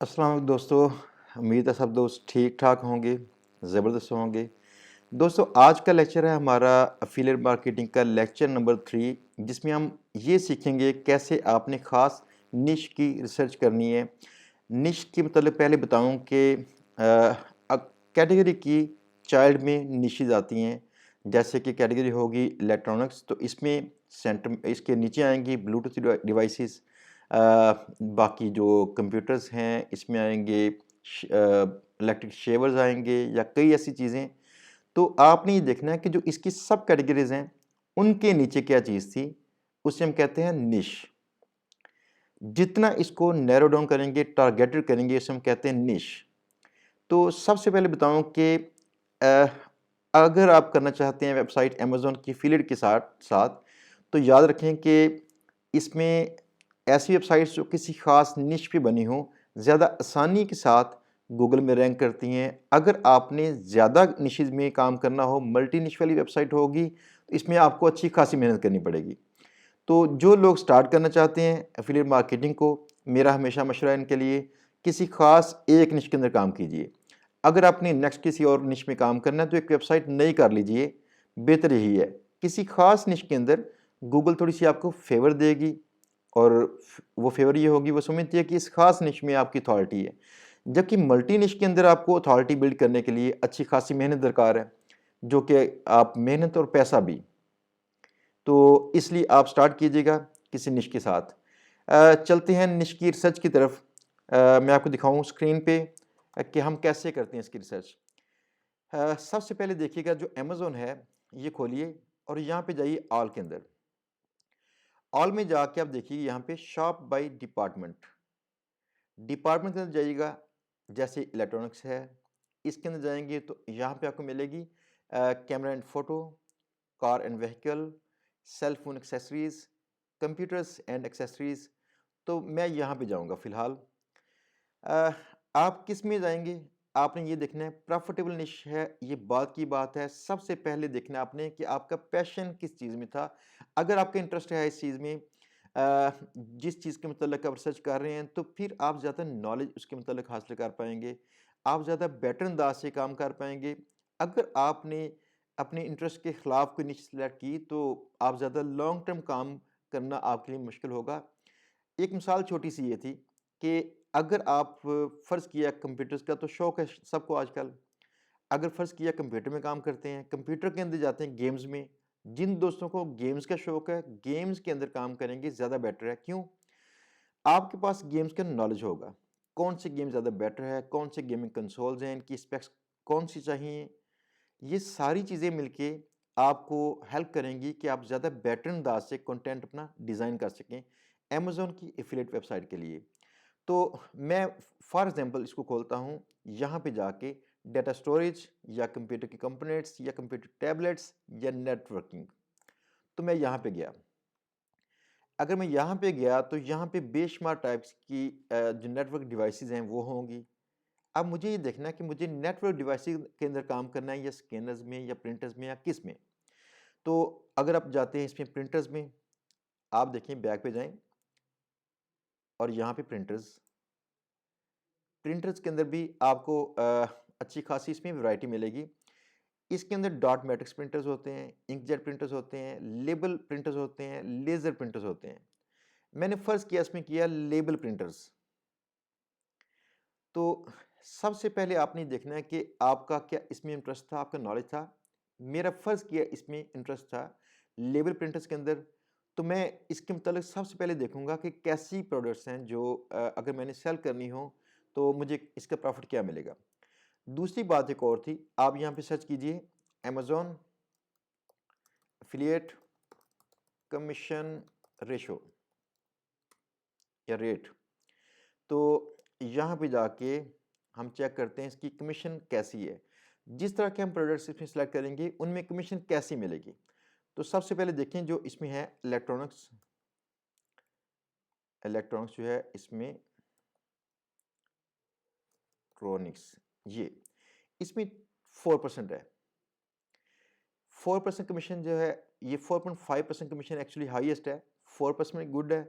अस्सलाम वालेकुम दोस्तों। उम्मीद है सब दोस्त ठीक ठाक होंगे, ज़बरदस्त होंगे। दोस्तों आज का लेक्चर है हमारा एफिलिएट मार्केटिंग का लेक्चर नंबर 3, जिसमें हम ये सीखेंगे कैसे आपने ख़ास निश की रिसर्च करनी है। निश के मतलब पहले बताऊं कि कैटेगरी की चाइल्ड में निशेज आती हैं। जैसे कि कैटेगरी होगी इलेक्ट्रॉनिक्स, तो इसमें सेंटर इसके नीचे आएंगी ब्लूटूथ डिवाइसेस। बाकी जो कंप्यूटर्स हैं इसमें आएंगे, इलेक्ट्रिक शेवर्स आएंगे या कई ऐसी चीज़ें। तो आपने ये देखना है कि जो इसकी सब कैटेगरीज हैं उनके नीचे क्या चीज़ थी, उसे हम कहते हैं निश। जितना इसको नैरो डाउन करेंगे, टारगेटेड करेंगे, इसे हम कहते हैं निश। तो सबसे पहले बताऊं कि अ, अगर आप करना चाहते हैं वेबसाइट अमेज़न की एफिलिएट के साथ साथ, तो याद रखें कि इसमें ऐसी वेबसाइट्स जो किसी ख़ास निश पे बनी हो, ज़्यादा आसानी के साथ गूगल में रैंक करती हैं। अगर आपने ज़्यादा निशेज़ में काम करना हो, मल्टी निश वाली वेबसाइट होगी, तो इसमें आपको अच्छी खासी मेहनत करनी पड़ेगी। तो जो लोग स्टार्ट करना चाहते हैं एफिलिएट मार्केटिंग को, मेरा हमेशा मशवरा इनके लिए, किसी ख़ास एक निश के अंदर काम कीजिए। अगर आपने नेक्स्ट किसी और निश में काम करना है तो एक वेबसाइट नई कर लीजिए, बेहतर यही है। किसी ख़ास निश के अंदर गूगल थोड़ी सी आपको फेवर देगी, और वो फेवर ये होगी, वो समझती है कि इस खास निश में आपकी अथॉरिटी है। जबकि मल्टी निश के अंदर आपको अथॉरिटी बिल्ड करने के लिए अच्छी खासी मेहनत दरकार है, जो कि आप मेहनत और पैसा भी। तो इसलिए आप स्टार्ट कीजिएगा किसी निश के साथ। चलते हैं निश की रिसर्च की तरफ। मैं आपको दिखाऊं स्क्रीन पे कि हम कैसे करते हैं इसकी रिसर्च। सबसे पहले देखिएगा जो अमेज़न है, ये खोलिए और यहाँ पे जाइए ऑल के अंदर। ऑल में जाके आप देखिए यहाँ पे शॉप बाय डिपार्टमेंट। डिपार्टमेंट के अंदर जाइएगा, जैसे इलेक्ट्रॉनिक्स है, इसके अंदर जाएंगे तो यहाँ पे आपको मिलेगी camera and photo, car and vehicle, cell phone accessories, computers and accessories. तो मैं यहाँ पे जाऊँगा फ़िलहाल। अ, आप किस में जाएंगे, आपने ये देखना है प्रॉफिटेबल निश है, ये बात की बात है। सबसे पहले देखना है आपने कि आपका पैशन किस चीज़ में था। अगर आपका इंटरेस्ट है इस चीज़ में, जिस चीज़ के मतलब आप रिसर्च कर रहे हैं, तो फिर आप ज़्यादा नॉलेज उसके मतलब हासिल कर पाएंगे, आप ज़्यादा बेटर अंदाज से काम कर पाएंगे। अगर आपने अपने इंटरेस्ट के खिलाफ कोई निश सेलेक्ट की, तो आप ज़्यादा लॉन्ग टर्म काम करना आपके लिए मुश्किल होगा। एक मिसाल छोटी सी ये थी कि अगर आप फ़र्ज़ किया कंप्यूटर्स का तो शौक है सबको आजकल। अगर फ़र्ज़ किया कंप्यूटर में काम करते हैं, कंप्यूटर के अंदर जाते हैं गेम्स में। जिन दोस्तों को गेम्स का शौक है, गेम्स के अंदर काम करेंगे, ज़्यादा बेटर है। क्यों? आपके पास गेम्स का नॉलेज होगा, कौन सी गेम ज़्यादा बेटर है, कौन से गेमिंग कंसोल्स हैं, इनकी स्पेक्स कौन सी चाहिए। ये सारी चीज़ें मिलके आपको हेल्प करेंगी कि आप ज़्यादा बेटर अंदाज से कंटेंट अपना डिज़ाइन कर सकें अमेज़न की एफिलिएट वेबसाइट के लिए। तो मैं फॉर एग्जांपल इसको खोलता हूँ, यहाँ पे जाके डेटा स्टोरेज या कंप्यूटर के कंपोनेंट्स या कंप्यूटर टैबलेट्स या नेटवर्किंग। तो मैं यहाँ पे गया। अगर मैं यहाँ पे गया तो यहाँ पे बेशुमार टाइप्स की जो नेटवर्क डिवाइसेस हैं वो होंगी। अब मुझे ये देखना है कि मुझे नेटवर्क डिवाइसेस के अंदर काम करना है, या स्कैनर्स में या प्रिंटर्स में या किस में। तो अगर आप जाते हैं इसमें प्रिंटर्स में, आप देखें बैक पे जाएं और यहाँ पे प्रिंटर्स। प्रिंटर्स के अंदर भी आपको अच्छी खासी इसमें वैरायटी मिलेगी। इसके अंदर डॉट मैट्रिक्स प्रिंटर्स होते हैं, इंकजेट प्रिंटर्स होते हैं, लेबल प्रिंटर्स होते हैं, लेज़र प्रिंटर्स होते हैं। मैंने फ़र्ज़ किया इसमें किया लेबल प्रिंटर्स। तो सबसे पहले आपने देखना है कि आपका क्या इसमें इंटरेस्ट था, आपका नॉलेज था। मेरा फ़र्ज़ किया इसमें इंटरेस्ट था लेबल प्रिंटर्स के अंदर। तो मैं इसके मतलब सबसे पहले देखूंगा कि कैसी प्रोडक्ट्स हैं जो अगर मैंने सेल करनी हो तो मुझे इसका प्रॉफिट क्या मिलेगा। दूसरी बात एक और थी, आप यहाँ पे सर्च कीजिए अमेज़न एफिलिएट कमीशन रेशो या रेट। तो यहाँ पे जाके हम चेक करते हैं इसकी कमीशन कैसी है। जिस तरह के हम प्रोडक्ट्स इसमें सेलेक्ट करेंगे उनमें कमीशन कैसी मिलेगी। तो सबसे पहले देखें जो इसमें है इलेक्ट्रॉनिक्स। इलेक्ट्रॉनिक्स जो है इसमें ट्रॉनिक्स, ये इसमें 4% है। 4% कमीशन जो है, ये 4.5% कमीशन एक्चुअली हाईएस्ट है। 4% गुड है।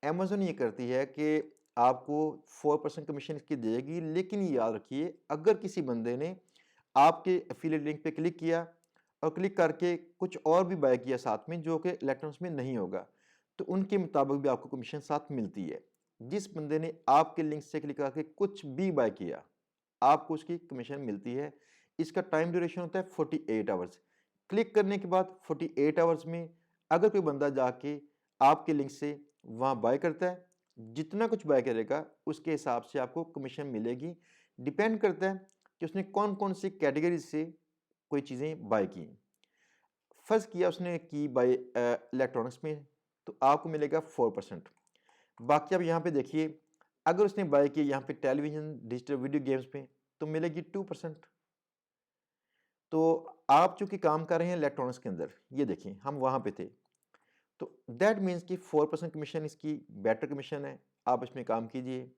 अमेज़न ये करती है कि आपको 4% कमीशन इसकी देगी। लेकिन याद रखिए, अगर किसी बंदे ने आपके एफिलिएट लिंक पे क्लिक किया और क्लिक करके कुछ और भी बाय किया साथ में जो कि इलेक्ट्रॉनिक्स में नहीं होगा, तो उनके मुताबिक भी आपको कमीशन साथ मिलती है। जिस बंदे ने आपके लिंक से क्लिक करके कुछ भी बाय किया, आपको उसकी कमीशन मिलती है। इसका टाइम ड्यूरेशन होता है 48 आवर्स। क्लिक करने के बाद 48 आवर्स में अगर कोई बंदा जाके आपके लिंक से वहाँ बाय करता है, जितना कुछ बाय करेगा उसके हिसाब से आपको कमीशन मिलेगी। डिपेंड करता है कि उसने कौन कौन सी कैटेगरी से कोई चीज़ें बाय की। फर्स्ट किया उसने की बाय इलेक्ट्रॉनिक्स में, तो आपको मिलेगा 4%। बाकी आप यहाँ पे देखिए, अगर उसने बाय की यहाँ पे टेलीविजन, डिजिटल वीडियो गेम्स में, तो मिलेगी 2%। तो आप चूंकि काम कर रहे हैं इलेक्ट्रॉनिक्स के अंदर, ये देखिए हम वहाँ पे थे, तो दैट मीन्स कि 4% कमीशन इसकी बेटर कमीशन है। आप इसमें काम कीजिए।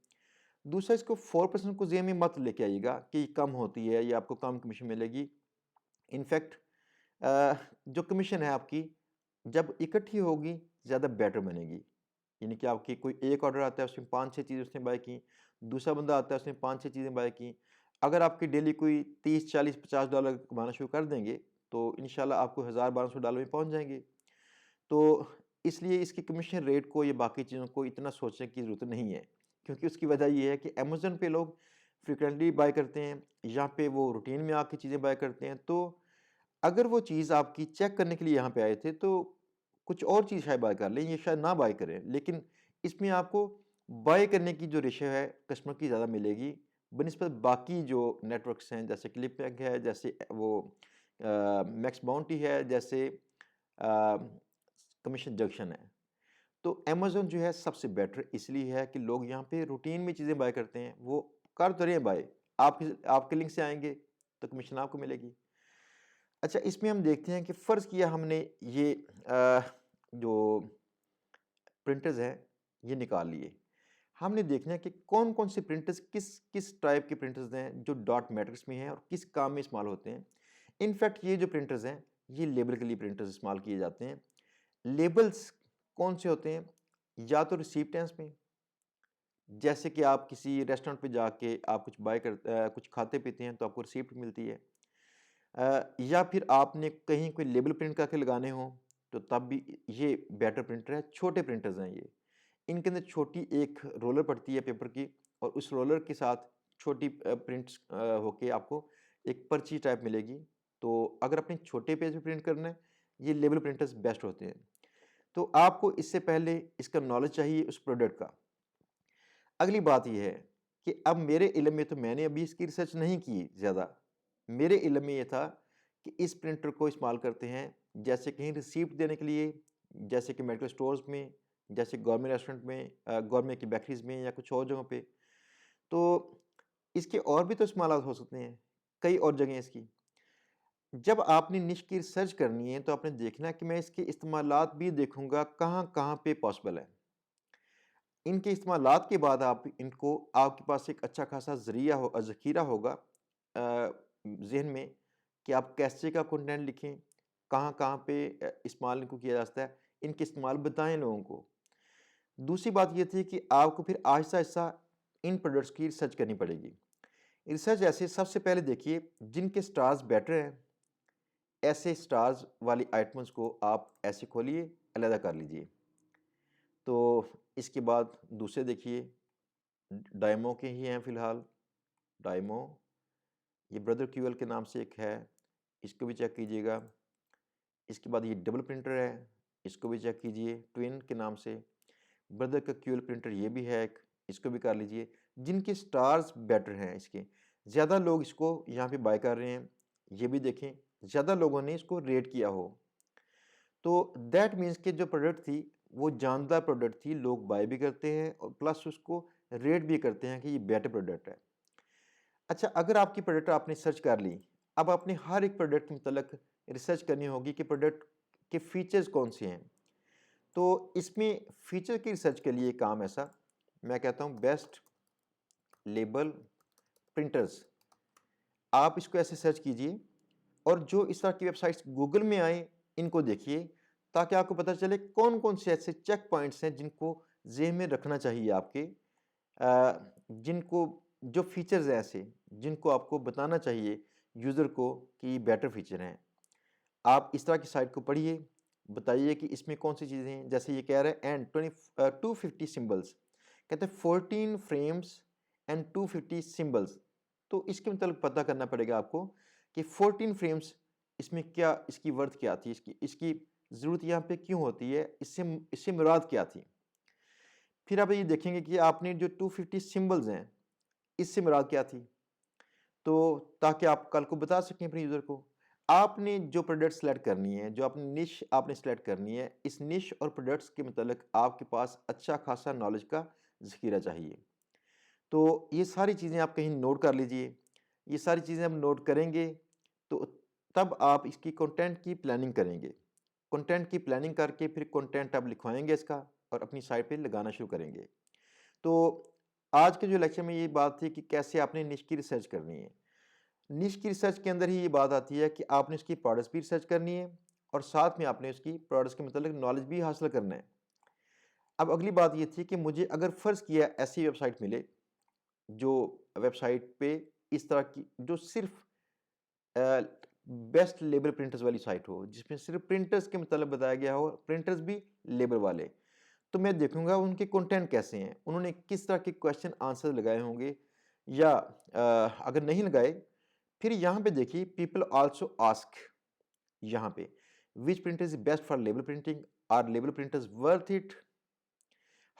दूसरा, इसको 4% को जेब में मत लेके आइएगा कि कम होती है या आपको कम कमीशन मिलेगी। इनफैक्ट जो कमीशन है आपकी जब इकट्ठी होगी ज़्यादा बेटर बनेगी। यानी कि आपकी कोई एक ऑर्डर आता है उसमें 5-6 चीज़ें उसने बाय की, दूसरा बंदा आता है उसने 5-6 चीज़ें बाय की। अगर आपकी डेली कोई 30, 40, $50 कमाना शुरू कर देंगे, तो इंशाल्लाह आपको $1000-1200 में पहुंच जाएंगे। तो इसलिए इसकी कमीशन रेट को या बाकी चीज़ों को इतना सोचने की ज़रूरत नहीं है, क्योंकि उसकी वजह ये है कि अमेज़न पे लोग फ्रीक्वेंटली बाय करते हैं, यहाँ पे वो रूटीन में आके चीज़ें बाय करते हैं। तो अगर वो चीज़ आपकी चेक करने के लिए यहाँ पे आए थे, तो कुछ और चीज़ शायद बाय कर लें, ये शायद ना बाय करें। लेकिन इसमें आपको बाय करने की जो रेशियो है कस्टमर की ज़्यादा मिलेगी बनिस्बत बाकी जो नेटवर्क्स हैं, जैसे क्लिपबैंक है, जैसे वो मैक्स बाउंटी है, जैसे कमीशन जंक्शन है। तो अमेज़न जो है सबसे बेटर इसलिए है कि लोग यहाँ पे रूटीन में चीज़ें बाय करते हैं, वो कर तो रहे हैं बाय, आपके लिंक से आएँगे तो कमीशन आपको मिलेगी। अच्छा, इसमें हम देखते हैं कि फ़र्ज़ किया हमने ये जो प्रिंटर्स हैं, ये निकाल लिए। हमने देखना है कि कौन-कौन से प्रिंटर्स किस किस टाइप के प्रिंटर्स हैं जो डॉट मैट्रिक्स में हैं और किस काम में इस्तेमाल होते हैं। इनफैक्ट ये जो प्रिंटर्स हैं, ये लेबल के लिए प्रिंटर्स इस्तेमाल किए जाते हैं। लेबल्स कौन से होते हैं? या तो रिसीप्टेंस में, जैसे कि आप किसी रेस्टोरेंट पे जाके आप कुछ कुछ खाते-पीते हैं तो आपको रिसीप्ट मिलती है। या फिर आपने कहीं कोई लेबल प्रिंट करके लगाने हों, तो तब भी ये बेटर प्रिंटर है, छोटे प्रिंटर्स हैं ये। इनके अंदर छोटी एक रोलर पड़ती है पेपर की और उस रोलर के साथ छोटी प्रिंट्स होके आपको एक पर्ची टाइप मिलेगी। तो अगर आपने छोटे पेज पे प्रिंट करना है, ये लेबल प्रिंटर्स बेस्ट होते हैं। तो आपको इससे पहले इसका नॉलेज चाहिए उस प्रोडक्ट का। अगली बात ये है कि अब मेरे इल्म में तो मैंने अभी इसकी रिसर्च नहीं की ज़्यादा। मेरे इल्म में ये था कि इस प्रिंटर को इस्तेमाल करते हैं जैसे कहीं रिसीप्ट देने के लिए, जैसे कि मेडिकल स्टोर्स में, जैसे गवर्नमेंट रेस्टोरेंट में, गवर्नमेंट की बेकरीज़ में या कुछ और जगहों पे। तो इसके और भी तो इस्तेमालात हो सकते हैं, कई और जगह हैं इसकी। जब आपने निश की रिसर्च करनी है तो आपने देखना है कि मैं इसके इस्तेमालात भी देखूँगा कहाँ-कहाँ पे पॉसिबल है। इनके इस्तेमालात के बाद आप इनको आपके पास एक अच्छा खासा ज़ख़ीरा होगा ज़हन में कि आप कैसे का कंटेंट लिखें, कहाँ-कहाँ पे इस्तेमाल इनको किया जा सकता है, इनके इस्तेमाल बताएँ लोगों को। दूसरी बात ये थी कि आपको फिर आहिस्ता-आहिस्ता इन प्रोडक्ट्स की रिसर्च करनी पड़ेगी। रिसर्च ऐसे सबसे पहले देखिए जिनके स्टार्स बेटर हैं, ऐसे स्टार्स वाली आइटम्स को आप ऐसे खोलिए, अलग कर लीजिए। तो इसके बाद दूसरे देखिए, डायमो के ही हैं फ़िलहाल, डायमो, ये ब्रदर क्यूएल के नाम से एक है, इसको भी चेक कीजिएगा। इसके बाद ये डबल प्रिंटर है, इसको भी चेक कीजिए ट्विन के नाम से। ब्रदर का क्यूएल प्रिंटर ये भी है एक, इसको भी कर लीजिए। जिनके स्टार्स बेटर हैं इसके, ज़्यादा लोग इसको यहाँ पे बाय कर रहे हैं, ये भी देखें, ज़्यादा लोगों ने इसको रेट किया हो। तो दैट मीन्स कि जो प्रोडक्ट थी वो जानदार प्रोडक्ट थी, लोग बाय भी करते हैं और प्लस उसको रेट भी करते हैं कि ये बेटर प्रोडक्ट है। अच्छा, अगर आपकी प्रोडक्ट आपने सर्च कर ली, अब आपने हर एक प्रोडक्ट के मतलब रिसर्च करनी होगी कि प्रोडक्ट के फीचर्स कौन से हैं। तो इसमें फीचर की रिसर्च के लिए काम ऐसा मैं कहता हूँ, बेस्ट लेबल प्रिंटर्स, आप इसको ऐसे सर्च कीजिए और जो इस तरह की वेबसाइट्स गूगल में आए इनको देखिए, ताकि आपको पता चले कौन कौन से ऐसे चेक पॉइंट्स हैं जिनको जेहन में रखना चाहिए आपके जिनको जो फीचर्स हैं ऐसे, जिनको आपको बताना चाहिए यूज़र को कि बेटर फीचर हैं। आप इस तरह की साइट को पढ़िए, बताइए कि इसमें कौन-सी चीज़ें हैं। जैसे ये कह रहा है एंड 250 सिंबल्स, कहते हैं 14 फ्रेम्स एंड 250 सिंबल्स। तो इसके मतलब पता करना पड़ेगा आपको कि 14 फ्रेम्स इसमें क्या, इसकी वर्थ क्या थी, इसकी इसकी ज़रूरत यहाँ पे क्यों होती है, इससे इससे मुराद क्या थी। फिर आप ये देखेंगे कि आपने जो 250 सिंबल्स हैं, इससे मुराद क्या थी? तो ताकि आप कल को बता सकें अपने यूज़र को। आपने जो प्रोडक्ट सेलेक्ट करनी है, जो अपनी निश आपने सेलेक्ट करनी है, इस निश और प्रोडक्ट्स के मुतल्लिक आपके पास अच्छा खासा नॉलेज का ज़ख़ीरा चाहिए। तो ये सारी चीज़ें आप कहीं नोट कर लीजिए। ये सारी चीज़ें आप नोट करेंगे, तो तब आप इसकी कंटेंट की प्लानिंग करेंगे। कंटेंट की प्लानिंग करके फिर कंटेंट आप लिखवाएँगे इसका और अपनी साइट पे लगाना शुरू करेंगे। तो आज के जो लेक्चर में ये बात थी कि कैसे आपने निश की रिसर्च करनी है। निश की रिसर्च के अंदर ही ये बात आती है कि आपने उसकी प्रोडक्ट्स भी रिसर्च करनी है और साथ में आपने उसकी प्रोडक्ट्स के मतलब नॉलेज भी हासिल करना है। अब अगली बात ये थी कि मुझे अगर फ़र्ज़ किया ऐसी वेबसाइट मिले, जो वेबसाइट पे इस तरह की जो सिर्फ़ बेस्ट लेबल प्रिंटर्स वाली साइट हो, जिसमें सिर्फ़ प्रिंटर्स के मतलब बताया गया हो, प्रिंटर्स भी लेबल वाले। तो मैं देखूँगा उनके कंटेंट कैसे हैं, उन्होंने किस तरह के क्वेश्चन आंसर लगाए होंगे या अगर नहीं लगाए, फिर यहाँ पे देखिए पीपल आल्सो आस्क, यहाँ पे which printer is best for label printing, are label printers worth it,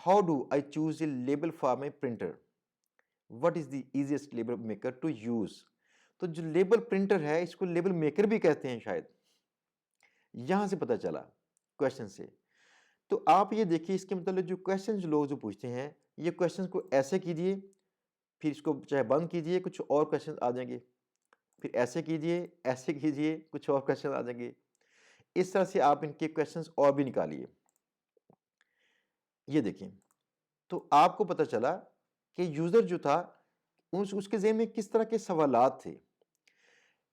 how do I choose a label for my printer, what is the easiest label maker to use. तो जो label printer है इसको label maker भी कहते हैं शायद, यहाँ से पता चला क्वेश्चन से। तो आप ये देखिए इसके मतलब जो क्वेश्चन लोग जो पूछते हैं, ये क्वेश्चन को ऐसे कीजिए, फिर इसको चाहे बंद कीजिए, कुछ और क्वेश्चन आ जाएंगे, फिर ऐसे कीजिए, कुछ और क्वेश्चन आ जाएंगे। इस तरह से आप इनके क्वेश्चंस और भी निकालिए। ये देखिए, तो आपको पता चला कि यूजर जो था उसके ज़हन में किस तरह के सवालात थे।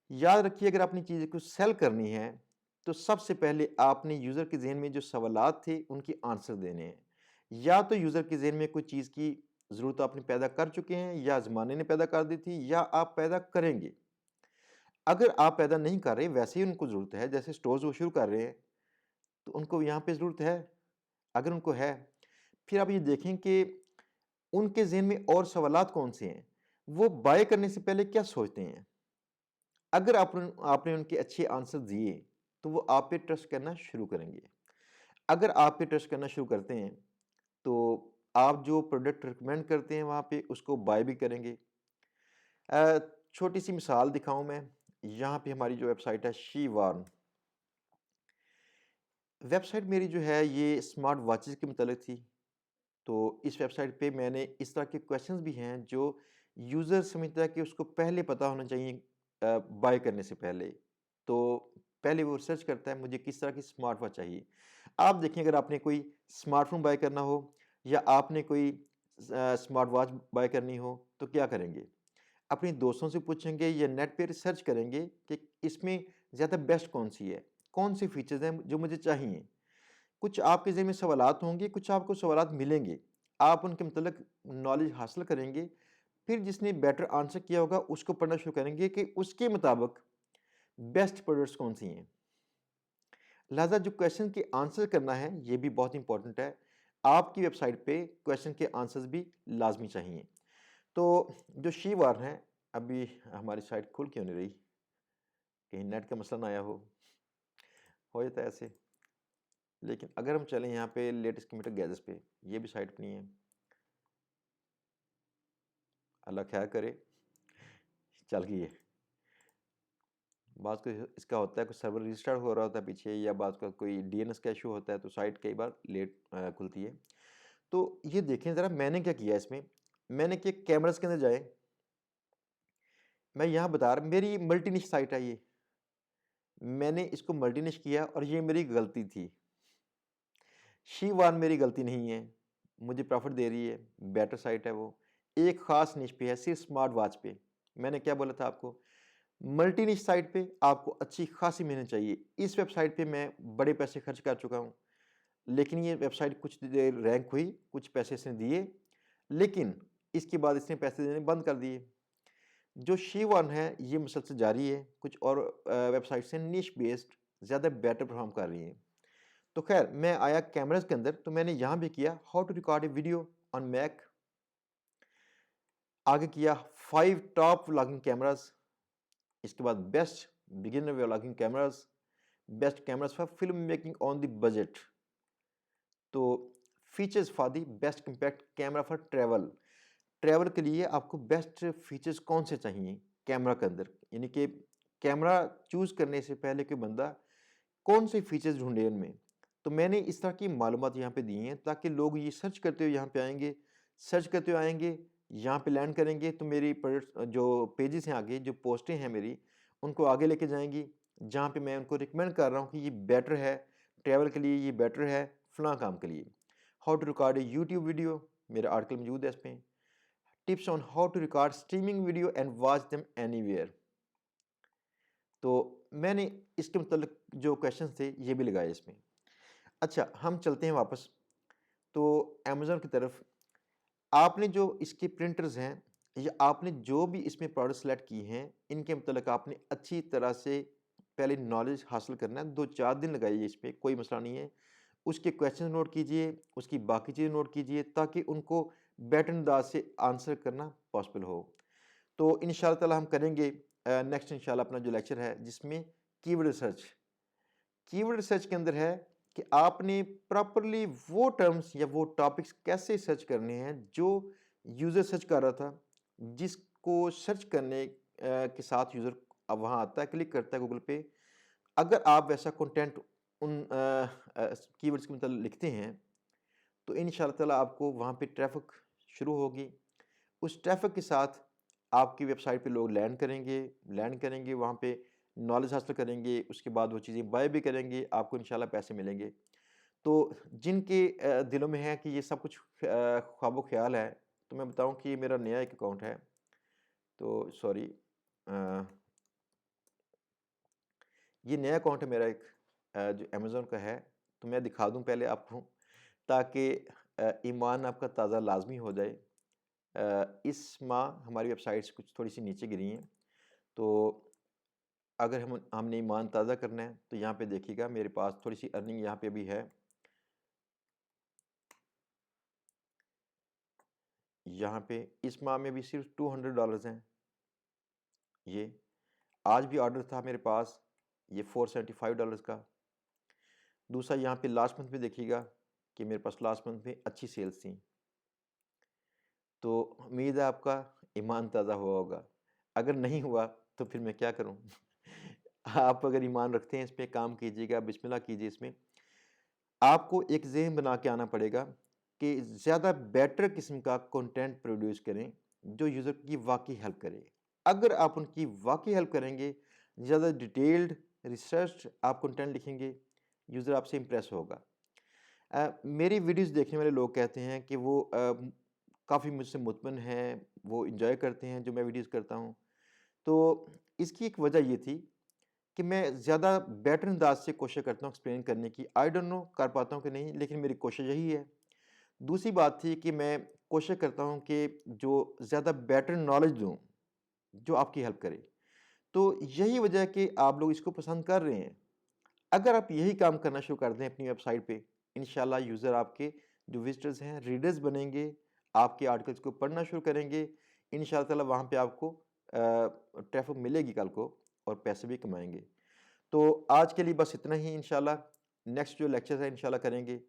याद रखिए अगर अपनी चीज़ को सेल करनी है, तो सबसे पहले आपने यूज़र के ज़हन में जो सवालात थे उनके आंसर देने हैं। या तो यूज़र के ज़हन में कोई चीज़ की ज़रूरत आपने पैदा कर चुके हैं, या ज़माने ने पैदा कर दी थी, या आप पैदा करेंगे। अगर आप पैदा नहीं कर रहे, वैसे ही उनको ज़रूरत है, जैसे स्टोर्स वो शुरू कर रहे हैं, तो उनको यहाँ पे ज़रूरत है। अगर उनको है, फिर आप ये देखें कि उनके ज़हन में और सवालात कौन-से हैं? वो बाय करने से पहले क्या सोचते हैं? अगर आपने उनके अच्छे आंसर दिए, तो वो आप पे ट्रस्ट करना शुरू करेंगे। अगर आप पे ट्रस्ट करना शुरू करते हैं, तो आप जो प्रोडक्ट रिकमेंड करते हैं वहाँ पे उसको बाय भी करेंगे। अ, छोटी-सी मिसाल दिखाऊँ मैं, यहाँ पे हमारी जो वेबसाइट है शी वार्न, वेबसाइट मेरी जो है ये स्मार्ट वॉचेज़ के मुतल्लिक थी। तो इस वेबसाइट पे मैंने इस तरह के क्वेश्चंस भी हैं जो यूज़र समझता है कि उसको पहले पता होना चाहिए बाय करने से पहले। तो पहले वो रिसर्च करता है मुझे किस तरह की स्मार्ट वॉच चाहिए। आप देखें अगर आपने कोई स्मार्टफ़ोन बाय करना हो या आपने कोई स्मार्ट वॉच बाय करनी हो तो क्या करेंगे? अपने दोस्तों से पूछेंगे या नेट पे रिसर्च करेंगे कि इसमें ज़्यादा बेस्ट कौन-सी है? कौन-से फीचर्स हैं जो मुझे चाहिए? कुछ आपके ज़हन में सवालात होंगे, कुछ आपको सवालात मिलेंगे। आप उनके मतलब नॉलेज हासिल करेंगे, फिर जिसने बेटर आंसर किया होगा उसको पढ़ना शुरू करेंगे कि उसके मुताबिक बेस्ट प्रोडक्ट्स कौन-सी हैं। लिहाज़ा जो क्वेश्चन के आंसर करना है, ये भी बहुत इम्पोर्टेंट है। आपकी वेबसाइट पे क्वेश्चन के आंसर्स भी लाज़मी चाहिए। तो जो शी वार्न है, अभी हमारी साइट खुल क्यों नहीं रही? कहीं नेट का मसला ना आया हो जाता है ऐसे। लेकिन अगर हम चलें यहाँ पे लेटेस्ट कंप्यूटर गैजेट्स पे, ये भी साइट अपनी है। अल्लाह खैर करे, चल गई है। बाज़ को इसका होता है, कोई सर्वर रिस्टार्ट हो रहा होता है पीछे, या बाज़ का कोई डीएनएस का इशू होता है, तो साइट कई बार लेट खुलती है। तो ये देखें ज़रा मैंने क्या किया इसमें, मैंने कि कैमरास के अंदर जाए, मैं यहाँ बता रहा, मेरी मल्टीनिश साइट है ये, मैंने इसको मल्टीनिश किया और ये मेरी गलती थी। शी वार्न मेरी गलती नहीं है, मुझे प्रॉफ़िट दे रही है, बेटर साइट है वो। एक ख़ास निश पे है, सिर्फ़ स्मार्ट वॉच पे। मैंने क्या बोला था आपको? मल्टी निश साइट पे आपको अच्छी खासी मेहनत चाहिए। इस वेबसाइट पे मैं बड़े पैसे खर्च कर चुका हूँ, लेकिन ये वेबसाइट कुछ देर रैंक हुई, कुछ पैसे इसने दिए, लेकिन इसके बाद इसने पैसे देने बंद कर दिए। जो शी1 है ये मुसलसल जारी है, कुछ और वेबसाइट्स हैं निश बेस्ड ज़्यादा बेटर परफॉर्म कर रही हैं। तो खैर मैं आया कैमरास के अंदर, तो मैंने यहाँ भी किया how to record a video on Mac, आगे किया 5 टॉप व्लॉगिंग कैमरास, इसके बाद best beginner vlogging cameras, best cameras for film making on the budget. तो features for the best compact camera for travel, travel के लिए आपको best features कौन से चाहिए कैमरा के अंदर, यानी कि कैमरा चूज़ करने से पहले कोई बंदा कौन से फीचर्स ढूंढे उनमें। तो मैंने इस तरह की मालूमात यहाँ पे दी हैं ताकि लोग ये सर्च करते हुए यहाँ पे आएंगे, सर्च करते हुए आएंगे, यहाँ पे लैंड करेंगे तो मेरी जो पेजेस हैं आगे जो पोस्टें हैं मेरी उनको आगे लेके जाएंगी, जहाँ पे मैं उनको रिकमेंड कर रहा हूँ कि ये बेटर है ट्रैवल के लिए, ये बेटर है फलां काम के लिए। How to record a YouTube video, मेरा आर्टिकल मौजूद है इसमें। Tips on how to record streaming video and watch them anywhere. तो मैंने इसके मतलब जो क्वेश्चन थे ये भी लगाए इसमें। अच्छा हम चलते हैं वापस तो अमेज़न की तरफ। आपने जो इसके प्रिंटर्स हैं या आपने जो भी इसमें प्रोडक्ट सेलेक्ट की हैं इनके मतलब आपने अच्छी तरह से पहले नॉलेज हासिल करना है। 2-4 दिन लगाइए इस पे, कोई मसला नहीं है। उसके क्वेश्चन नोट कीजिए, उसकी बाकी चीज़ें नोट कीजिए ताकि उनको बेटर अंदाज से आंसर करना पॉसिबल हो। तो इंशाअल्लाह ताला हम करेंगे नेक्स्ट इंशाअल्लाह अपना जो लेक्चर है जिसमें कीवर्ड रिसर्च। कीवर्ड रिसर्च के अंदर है कि आपने प्रॉपरली वो टर्म्स या वो टॉपिक्स कैसे सर्च करने हैं जो यूज़र सर्च कर रहा था, जिसको सर्च करने के साथ यूज़र अब वहाँ आता है, क्लिक करता है गूगल पे। अगर आप वैसा कंटेंट उन कीवर्ड्स के मतलब लिखते हैं तो इंशाअल्लाह ताला आपको वहाँ पे ट्रैफिक शुरू होगी। उस ट्रैफिक के साथ आपकी वेबसाइट पे लोग लैंड करेंगे वहाँ पे नॉलेज हासिल करेंगे, उसके बाद वो चीज़ें बाय भी करेंगे, आपको इंशाल्लाह पैसे मिलेंगे। तो जिनके दिलों में है कि ये सब कुछ ख्वाबो ख्याल है, तो मैं बताऊँ कि ये मेरा नया एक अकाउंट है। तो सॉरी ये नया अकाउंट है मेरा एक जो अमेज़न का है, तो मैं दिखा दूँ पहले आपको ताकि ईमान आपका ताज़ा लाज़मी हो जाए। इस माह हमारी वेबसाइट्स कुछ थोड़ी-सी नीचे गिरी हैं, तो अगर हमने ईमान ताज़ा करना है तो यहाँ पे देखिएगा मेरे पास थोड़ी-सी अर्निंग यहाँ पे भी है। यहाँ पे इस माह में भी सिर्फ $200 हैं ये। आज भी ऑर्डर था मेरे पास ये $475 का। दूसरा यहाँ पे लास्ट मंथ में देखिएगा कि मेरे पास लास्ट मंथ में अच्छी सेल्स थी। तो उम्मीद है आपका ईमान ताज़ा हुआ होगा। अगर नहीं हुआ तो फिर मैं क्या करूँ? आप अगर ईमान रखते हैं इस पे काम कीजिएगा, बिस्मिल्लाह कीजिए इसमें। आपको एक ज़हन बना के आना पड़ेगा कि ज़्यादा बेटर किस्म का कंटेंट प्रोड्यूस करें जो यूज़र की वाक़ई हेल्प करे। अगर आप उनकी वाक़ई हेल्प करेंगे, ज़्यादा डिटेल्ड रिसर्च आप कंटेंट लिखेंगे, यूज़र आपसे इम्प्रेस होगा। मेरी वीडियोज़ देखने वाले लोग कहते हैं कि वो काफ़ी मुझसे मुतमिन हैं, वो एन्जॉय करते हैं जो मैं वीडियोज़ करता हूँ। तो इसकी एक वजह ये थी कि मैं ज़्यादा बेटर अंदाज से कोशिश करता हूँ एक्सप्लेन करने की। आई डोंट नो कर पाता हूँ कि नहीं, लेकिन मेरी कोशिश यही है। दूसरी बात थी कि मैं कोशिश करता हूँ कि जो ज़्यादा बेटर नॉलेज दूँ, जो आपकी हेल्प करे। तो यही वजह है कि आप लोग इसको पसंद कर रहे हैं। अगर आप यही काम करना शुरू कर दें अपनी वेबसाइट पे, इंशाल्लाह यूज़र आपके जो विज़िटर्स हैं रीडर्स बनेंगे, आपके आर्टिकल्स को पढ़ना शुरू करेंगे। इंशाअल्लाह ताला वहाँ पे आपको ट्रैफ़िक मिलेगी कल को और पैसे भी कमाएँगे। तो आज के लिए बस इतना ही इंशाल्लाह। नेक्स्ट जो लेक्चर है इंशाल्लाह करेंगे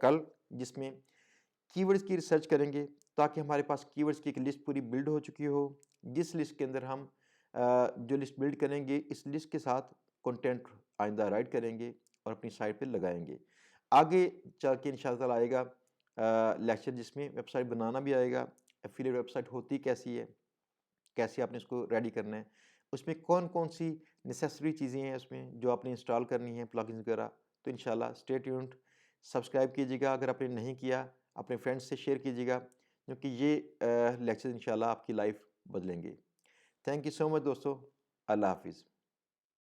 कल, जिसमें कीवर्ड्स की रिसर्च करेंगे ताकि हमारे पास कीवर्ड्स की एक लिस्ट पूरी बिल्ड हो चुकी हो, जिस लिस्ट के अंदर हम जो लिस्ट बिल्ड करेंगे इस लिस्ट के साथ कंटेंट आइंदा राइट करेंगे और अपनी साइट पे लगाएंगे। आगे चल के इंशाल्लाह ताला आएगा लेक्चर जिसमें वेबसाइट बनाना भी आएगा, एफिलिएट वेबसाइट होती कैसी है, कैसे आपने इसको रेडी करना है, उसमें कौन-कौन सी नेसेसरी चीज़ें हैं उसमें जो आपने इंस्टॉल करनी है प्लगइन्स वगैरह। तो इंशाल्लाह स्टे ट्यून्ड, सब्सक्राइब कीजिएगा अगर आपने नहीं किया, अपने फ्रेंड्स से शेयर कीजिएगा क्योंकि ये लेक्चर इंशाल्लाह आपकी लाइफ बदलेंगे। थैंक यू सो मच दोस्तों। अल्लाह हाफ़िज़।